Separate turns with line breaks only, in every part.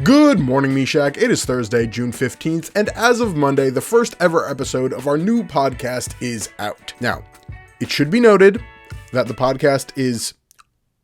Good morning, Meshach. It is Thursday, June 15th, and as of Monday, the first ever episode of our new podcast is out. Now, it should be noted that the podcast is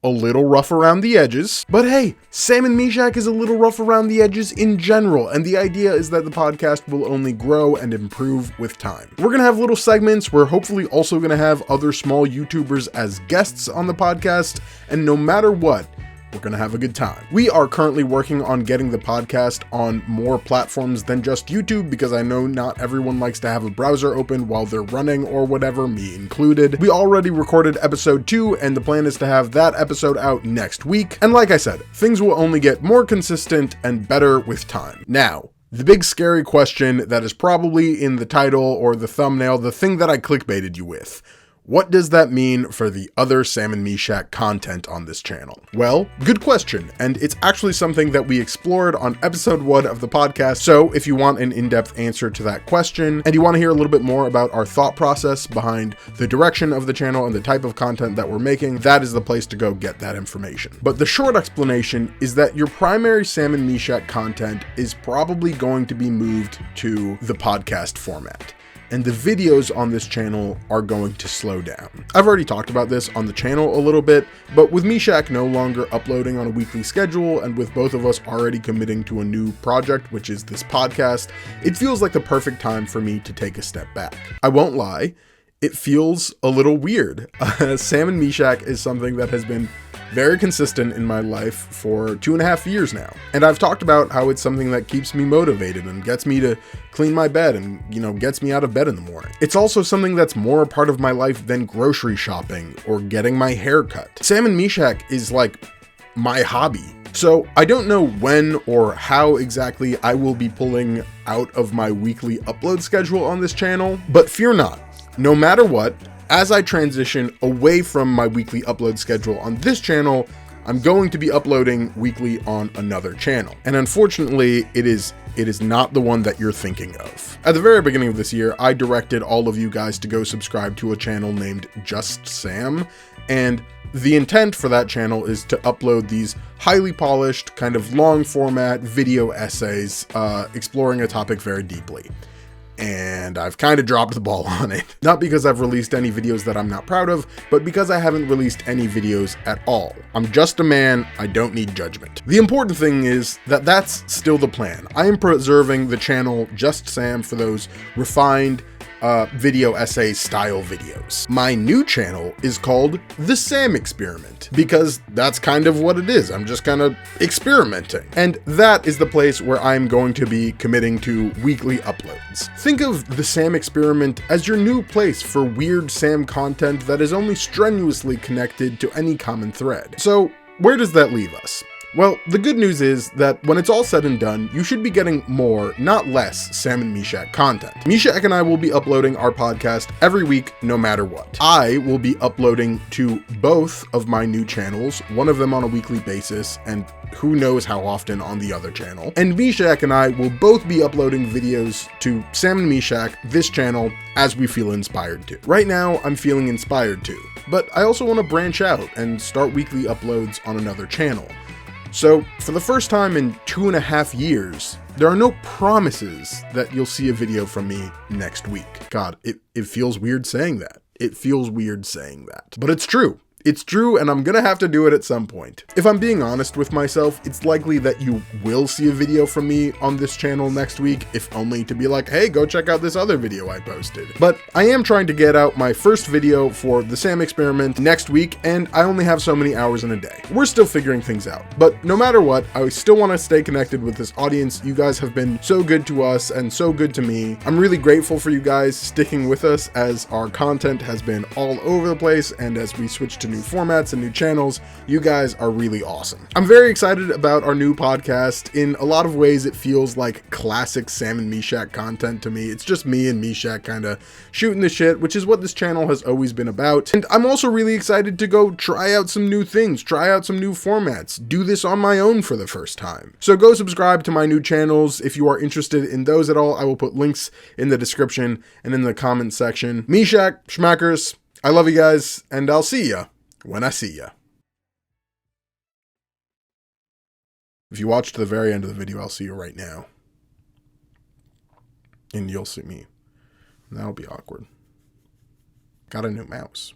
a little rough around the edges, but hey, Sam and Meshach is a little rough around the edges in general, and the idea is that the podcast will only grow and improve with time. We're gonna have little segments. We're hopefully also gonna have other small YouTubers as guests on the podcast, and no matter what, we're gonna have a good time. We are currently working on getting the podcast on more platforms than just YouTube, because I know not everyone likes to have a browser open while they're running or whatever, me included. We already recorded episode 2, and the plan is to have that episode out next week. And like I said, things will only get more consistent and better with time. Now, the big scary question that is probably in the title or the thumbnail, the thing that I clickbaited you with. What does that mean for the other Sam and Meshach content on this channel? Well, good question, and it's actually something that we explored on episode 1 of the podcast, so if you want an in-depth answer to that question, and you want to hear a little bit more about our thought process behind the direction of the channel and the type of content that we're making, that is the place to go get that information. But the short explanation is that your primary Sam and Meshach content is probably going to be moved to the podcast format, and the videos on this channel are going to slow down. I've already talked about this on the channel a little bit, but with Meshach no longer uploading on a weekly schedule, and with both of us already committing to a new project, which is this podcast, it feels like the perfect time for me to take a step back. I won't lie, it feels a little weird. Sam and Meshach is something that has been very consistent in my life for 2.5 years now. And I've talked about how it's something that keeps me motivated and gets me to clean my bed and, gets me out of bed in the morning. It's also something that's more a part of my life than grocery shopping or getting my hair cut. Sam and Meshach is like my hobby. So I don't know when or how exactly I will be pulling out of my weekly upload schedule on this channel, but fear not. No matter what, as I transition away from my weekly upload schedule on this channel, I'm going to be uploading weekly on another channel. And unfortunately, it is not the one that you're thinking of. At the very beginning of this year, I directed all of you guys to go subscribe to a channel named Just Sam, and the intent for that channel is to upload these highly polished, kind of long format video essays, exploring a topic very deeply. And I've kind of dropped the ball on it. Not because I've released any videos that I'm not proud of, but because I haven't released any videos at all. I'm just a man, I don't need judgment. The important thing is that that's still the plan. I am preserving the channel Just Sam for those refined video essay style videos. My new channel is called The Sam Experiment, because that's kind of what it is. I'm just kind of experimenting. And that is the place where I'm going to be committing to weekly uploads. Think of The Sam Experiment as your new place for weird Sam content that is only strenuously connected to any common thread. So where does that leave us? Well, the good news is that when it's all said and done, you should be getting more, not less, Sam and Meshach content. Meshach and I will be uploading our podcast every week, no matter what. I will be uploading to both of my new channels, one of them on a weekly basis, and who knows how often on the other channel. And Meshach and I will both be uploading videos to Sam and Meshach, this channel, as we feel inspired to. Right now, I'm feeling inspired to, but I also want to branch out and start weekly uploads on another channel. So, for the first time in 2.5 years, there are no promises that you'll see a video from me next week. God, it feels weird saying that. It feels weird saying that. But it's true. It's true, and I'm gonna have to do it at some point. If I'm being honest with myself, it's likely that you will see a video from me on this channel next week, if only to be like, hey, go check out this other video I posted. But I am trying to get out my first video for the Sam Experiment next week, and I only have so many hours in a day. We're still figuring things out. But no matter what, I still want to stay connected with this audience. You guys have been so good to us and so good to me. I'm really grateful for you guys sticking with us as our content has been all over the place, and as we switch to new formats and new channels, you guys are really awesome. I'm very excited about our new podcast. In a lot of ways, it feels like classic Sam and Meshach content to me. It's just me and Meshach kind of shooting the shit, which is what this channel has always been about. And I'm also really excited to go try out some new things, try out some new formats, do this on my own for the first time. So go subscribe to my new channels if you are interested in those at all. I will put links in the description and in the comment section. Meshach, schmackers, I love you guys, and I'll see ya when I see ya. If you watch to the very end of the video, I'll see you right now. And you'll see me. That'll be awkward. Got a new mouse.